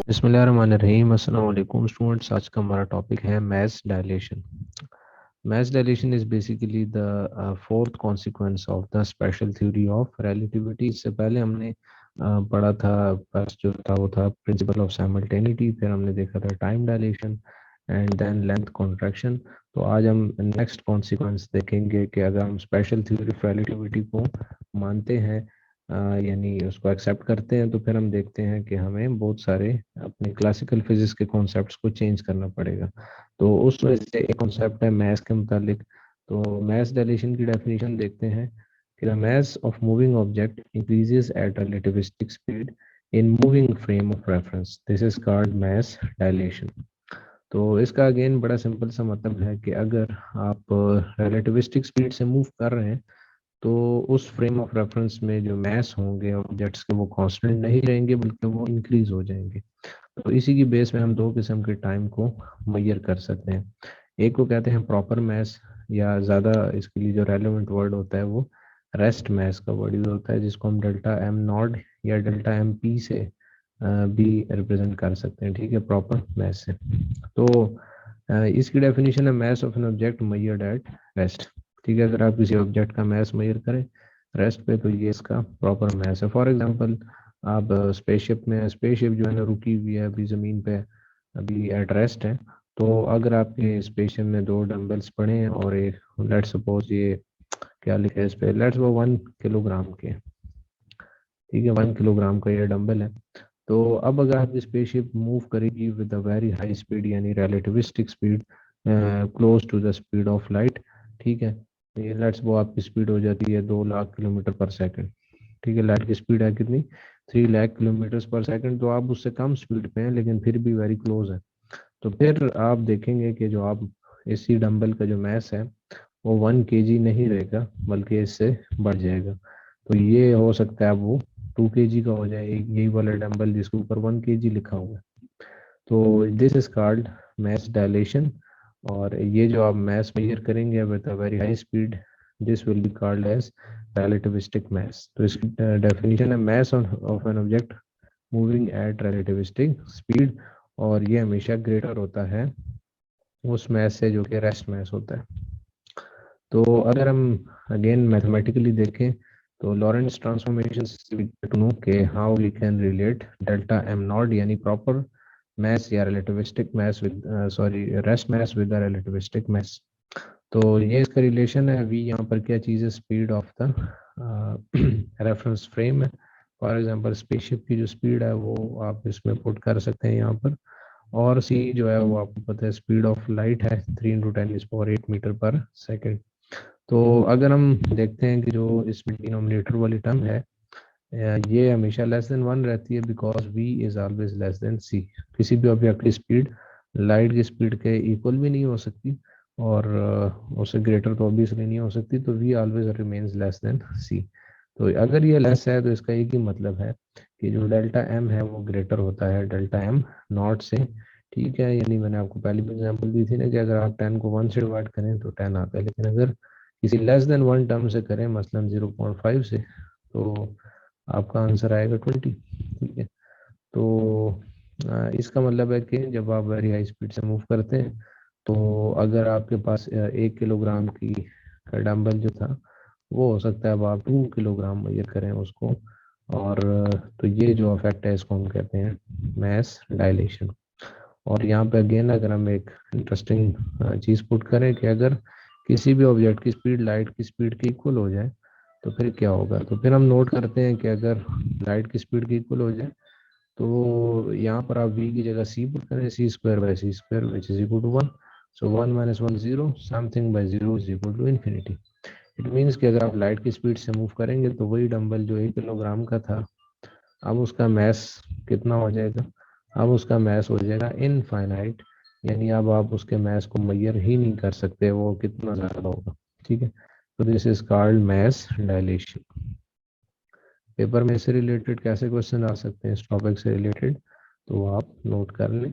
बिस्मिल्लाहिर्रहमानिर्रहीम। अस्सलाम वालेकुम स्टूडेंट्स। आज का हमारा टॉपिक है mass dilation. Mass dilation is basically the fourth consequence of the special theory of relativity. इससे पहले हमने पढ़ा था, फर्स्ट जो था वो था प्रिंसिपल ऑफ साइमल्टेनिटी, फिर हमने देखा था time dilation and then length contraction. तो आज हम नेक्स्ट कॉन्सिक्वेंस देखेंगे कि अगर हम स्पेशल थ्योरी ऑफ रिलेटिविटी को मानते हैं, यानी उसको एक्सेप्ट करते हैं, तो फिर हम देखते हैं कि हमें बहुत सारे अपने क्लासिकल फिजिक्स के कॉन्सेप्ट्स को चेंज करना पड़ेगा। तो उस वजह से एक कॉन्सेप्ट है मैथ के मुतालिक। तो मैथ डायलेशन की डेफिनेशन देखते हैं कि the mass of moving object increases at relativistic speed in moving frame of reference. This is called mass dilation. तो इसका अगेन बड़ा सिंपल सा मतलब है कि अगर आप रिलेटिविस्टिक स्पीड से मूव कर रहे हैं, तो उस फ्रेम ऑफ रेफरेंस में जो मैस होंगे ऑब्जेक्ट्स के वो कांस्टेंट नहीं रहेंगे, बल्कि वो इंक्रीज हो जाएंगे। तो इसी की बेस में हम दो किस्म के टाइम को मैयर कर सकते हैं। एक को कहते हैं प्रॉपर मैस, या ज़्यादा इसके लिए जो रेलेवेंट वर्ड होता है वो रेस्ट मैस का वर्ड यूज होता है, जिसको हम डेल्टा एम नॉट या डेल्टा एम पी से भी रिप्रेजेंट कर सकते हैं, ठीक है, प्रॉपर मैस से। तो इसकी डेफिनेशन है mass of an object measured at rest. ठीक है, अगर आप किसी ऑब्जेक्ट का मैस मैयर करें रेस्ट पे, तो ये इसका प्रॉपर मैस है। फॉर एग्जांपल, आप स्पेसशिप में, स्पेसशिप जो है ना रुकी हुई है अभी ज़मीन पे, अभी एट रेस्ट है। तो अगर आपके स्पेसशिप में दो डंबल्स पड़े हैं और एक, लेट्स सपोज ये क्या लिखा है इस पे, लेट्स वो 1 किलोग्राम के, ठीक है, 1 किलोग्राम का ये डंबल है। तो अब अगर आपकी स्पेसशिप मूव करेगी with a very high speed, यानी relativistic speed close to the speed of light, ठीक है, तो ये लेट्स वो आपकी स्पीड हो जाती है 2 लाख किलोमीटर पर सेकंड। ठीक है, लाइट की स्पीड है कितनी, 3 लाख किलोमीटर पर सेकंड। तो आप उससे कम स्पीड पे हैं लेकिन फिर भी वेरी क्लोज है। तो फिर आप देखेंगे कि जो आप इसी डंबल का जो मैस है वो 1 kg नहीं रहेगा, बल्कि इससे बढ़ जाएगा। तो ये हो सकता है वो 2 kg का हो जाए, यही वाला डंबल जिसके ऊपर 1 kg लिखा हुआ है। तो this is called mass dilation. और ये जो आप मैस मेजर करेंगे with a very high speed, this will be called as relativistic mass। तो इसकी डेफिनेशन है mass of an object moving at relativistic speed, और ये हमेशा ग्रेटर होता है उस मैस से जो कि रेस्ट मैस होता है। तो अगर हम अगेन मैथमेटिकली देखें, तो लॉरेंस ट्रांसफॉर्मेशन से टू नो के how we can relate delta M nought, यानी प्रॉपर मैस या relativistic mass with, sorry, rest mass with the relativistic mass. तो ये इसका रिलेशन है। वी यहाँ पर क्या चीज़ है, speed of the reference frame है। फॉर एग्जांपल स्पेसशिप की जो स्पीड है वो आप इसमें पुट कर सकते हैं यहाँ पर। और सी जो है वो आपको पता है स्पीड ऑफ लाइट है 3 × 10⁸मीटर पर सेकेंड। तो अगर हम देखते हैं कि जो इसमें डिनोमिनेटर वाली टर्म है, ये हमेशा लेस देन 1 रहती है, because v is always less than c। किसी भी ऑब्जेक्ट की स्पीड लाइट की स्पीड के इक्वल भी नहीं हो सकती, और उससे ग्रेटर तो ऑब्वियसली नहीं हो सकती। तो v always remains less than c। तो अगर ये लेस है तो इसका एक ही मतलब है कि जो डेल्टा m है वो ग्रेटर होता है डेल्टा m नॉट से। ठीक है, यानी मैंने आपको पहली भी एग्जांपल दी थी ना कि अगर आप 10 को 1 से डिवाइड करें तो 10 आता है, लेकिन अगर किसी लेस देन 1 टर्म से करें, मसलन 0.5 से, तो आपका आंसर आएगा 20। ठीक है, तो इसका मतलब है कि जब आप वेरी हाई स्पीड से मूव करते हैं, तो अगर आपके पास 1 किलोग्राम की का डंबल जो था, वो हो सकता है अब आप 2 किलोग्राम मेजर करें उसको। और तो ये जो इफेक्ट है इसको हम कहते हैं मैस डायलेशन। और यहाँ पे अगेन अगर हम एक इंटरेस्टिंग चीज़ पुट करें कि अगर किसी भी ऑब्जेक्ट की स्पीड लाइट की स्पीड की इक्वल हो जाए, तो फिर क्या होगा। तो फिर हम नोट करते हैं कि अगर लाइट की स्पीड की इक्वल हो जाए, तो यहाँ पर आप v की जगह c पुट करें, c² / c² which is equal to 1। So 1 - 1 0, something by 0 is equal to infinity. It means कि अगर आप लाइट की स्पीड से मूव करेंगे तो वही डंबल जो 1 किलोग्राम का था, अब उसका मैस कितना हो जाएगा, अब उसका मैस हो जाएगा इनफाइनाइट। यानी अब आप उसके मैस को मैयर ही नहीं कर सकते वो कितना ज़्यादा होगा। ठीक है, तो this is called mass dilation. Paper में इससे रिलेटेड कैसे क्वेश्चन आ सकते हैं इस टॉपिक से रिलेटेड, तो आप नोट कर लें।